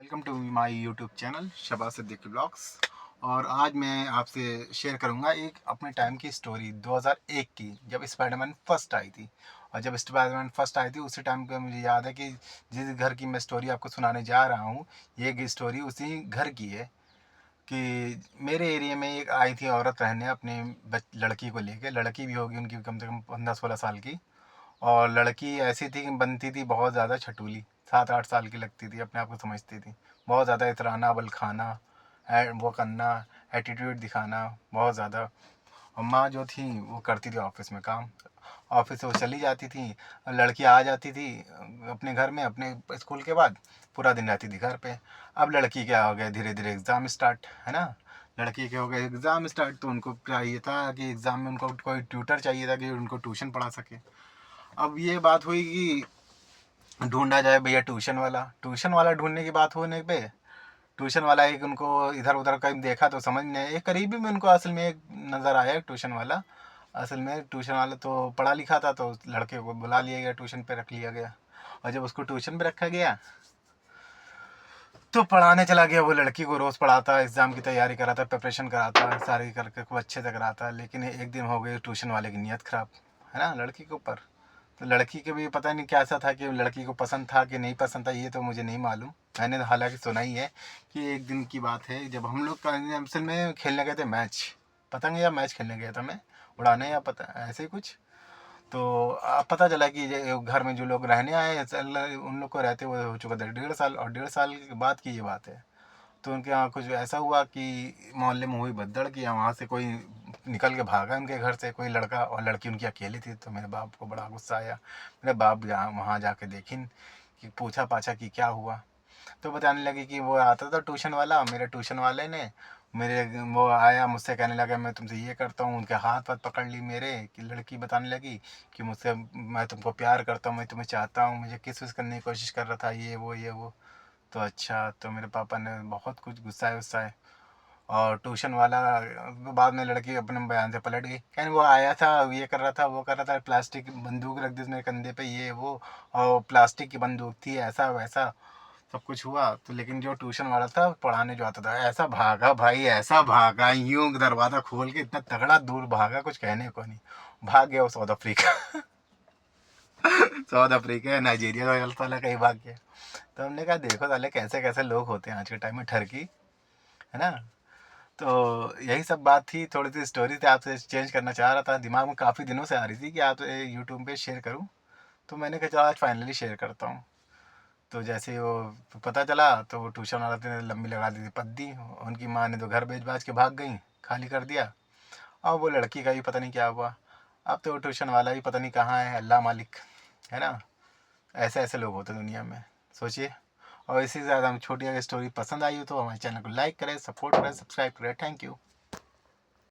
Welcome to my YouTube channel Shabaz Siddiqui blogs. और आज मैं आपसे शेयर करूंगा एक अपने टाइम की स्टोरी 2001 की, जब स्पाइडरमैन फर्स्ट आई थी। और जब स्पाइडरमैन फर्स्ट आई थी उसी टाइम का मुझे याद है कि जिस घर की मैं स्टोरी आपको सुनाने जा रहा हूँ, ये स्टोरी उसी घर की है। कि मेरे एरिया में एक आई थी औरत रहने अपने लड़की को लेके। लड़की भी होगी उनकी कम से कम 15-16 साल की। और लड़की ऐसी थी कि बनती थी बहुत ज़्यादा छटूली, 7-8 साल की लगती थी, अपने आप को समझती थी। बहुत ज़्यादा इतराना बल खाना, वो करना, एटीट्यूड दिखाना बहुत ज़्यादा। और माँ जो थी वो करती थी ऑफिस में काम। ऑफिस से वो चली जाती थी, लड़की आ जाती थी अपने घर में अपने स्कूल के बाद, पूरा दिन रहती थी घर पे। अब लड़की क्या हो गया, धीरे धीरे एग्ज़ाम स्टार्ट है ना। लड़की के हो गए एग्ज़ाम स्टार्ट, तो उनको चाहिए था कि एग्ज़ाम में उनको कोई ट्यूटर चाहिए था कि उनको ट्यूशन पढ़ा सके। अब ये बात हुई कि ढूंढा जाए भैया ट्यूशन वाला ढूंढने की बात होने पे ट्यूशन वाला एक उनको इधर उधर कहीं देखा तो समझ नहीं, एक करीबी में उनको असल में एक नज़र आया ट्यूशन वाला। असल में ट्यूशन वाला तो पढ़ा लिखा था, तो लड़के को बुला लिया गया, ट्यूशन पे रख लिया गया। और जब उसको ट्यूशन पे रखा गया तो पढ़ाने चला गया। वो लड़की को रोज़ पढ़ाता, एग्ज़ाम की तैयारी कराता, प्रिपरेशन कराता, सारी करके खूब अच्छे से कराता। लेकिन एक दिन हो गई ट्यूशन वाले की नीयत ख़राब, है ना, लड़की के ऊपर। तो लड़की के भी पता नहीं क्या ऐसा था कि लड़की को पसंद था कि नहीं पसंद था, ये तो मुझे नहीं मालूम। मैंने हालांकि सुना ही है कि एक दिन की बात है जब हम लोग असल में खेलने गए थे मैच, पतंग या मैच खेलने गया था मैं, उड़ाने या पता ऐसे ही कुछ। तो पता चला कि ये घर में जो लोग रहने आए हैं, उन लोग को रहते हुए हो चुका था 1.5 साल, और 1.5 साल के बाद की ये बात है। तो उनके यहाँ कुछ ऐसा हुआ कि मोहल्ले में हुई भगदड़ की, वहाँ से कोई निकल के भागा उनके घर से, कोई लड़का, और लड़की उनकी अकेली थी। तो मेरे बाप को बड़ा गुस्सा आया। मेरे बाप वहाँ जाके देखिन कि पूछा पाछा कि क्या हुआ। तो बताने लगे कि वो आता था ट्यूशन वाला, मेरे ट्यूशन वाले ने मेरे, वो आया मुझसे कहने लगा मैं तुमसे ये करता हूँ। उनके हाथ पाथ पकड़ ली मेरे, कि लड़की बताने लगी कि मुझसे, मैं तुमको प्यार करता हूँ, मैं तुम्हें चाहता हूँ, मुझे किस विस करने की कोशिश कर रहा था, ये वो। तो अच्छा, तो मेरे पापा ने बहुत कुछ गुस्साए उस्साए। और ट्यूशन वाला बाद में लड़की अपने बयान से पलट गई, कहने वो आया था, ये कर रहा था, वो कर रहा था, प्लास्टिक की बंदूक रख दी उसने कंधे पे, ये वो, और प्लास्टिक की बंदूक थी, ऐसा वैसा सब कुछ हुआ। तो लेकिन जो ट्यूशन वाला था पढ़ाने जो आता था, ऐसा भागा भाई, ऐसा भागा, यूं दरवाज़ा खोल के इतना तगड़ा दूर भागा, कुछ कहने को नहीं। भाग गया वो south Africa. South Africa, Nigeria वाला कहीं भाग गया। तो हमने कहा देखो साले कैसे कैसे लोग होते हैं आज के टाइम में, ठरकी, है ना। तो यही सब बात थी, थोड़ी सी स्टोरी थी, आपसे चेंज करना चाह रहा था, दिमाग में काफ़ी दिनों से आ रही थी कि आप यूट्यूब पे शेयर करूं। तो मैंने कहा चलो आज फाइनली शेयर करता हूं। तो जैसे ही वो पता चला तो वो ट्यूशन वाला ने लंबी लगा दी थी पद्दी, उनकी माँ ने तो घर बेच बाज के भाग गई, खाली कर दिया। और वो लड़की का भी पता नहीं क्या हुआ। अब तो वो ट्यूशन वाला भी पता नहीं कहाँ है, अल्लाह मालिक, है ना। ऐसे ऐसे लोग होते हैं दुनिया में, सोचिए। और इसी से ज़्यादा हम छोटी अगर स्टोरी पसंद आई हो तो हमारे चैनल को लाइक करें, सपोर्ट करें, सब्सक्राइब करें। Thank you.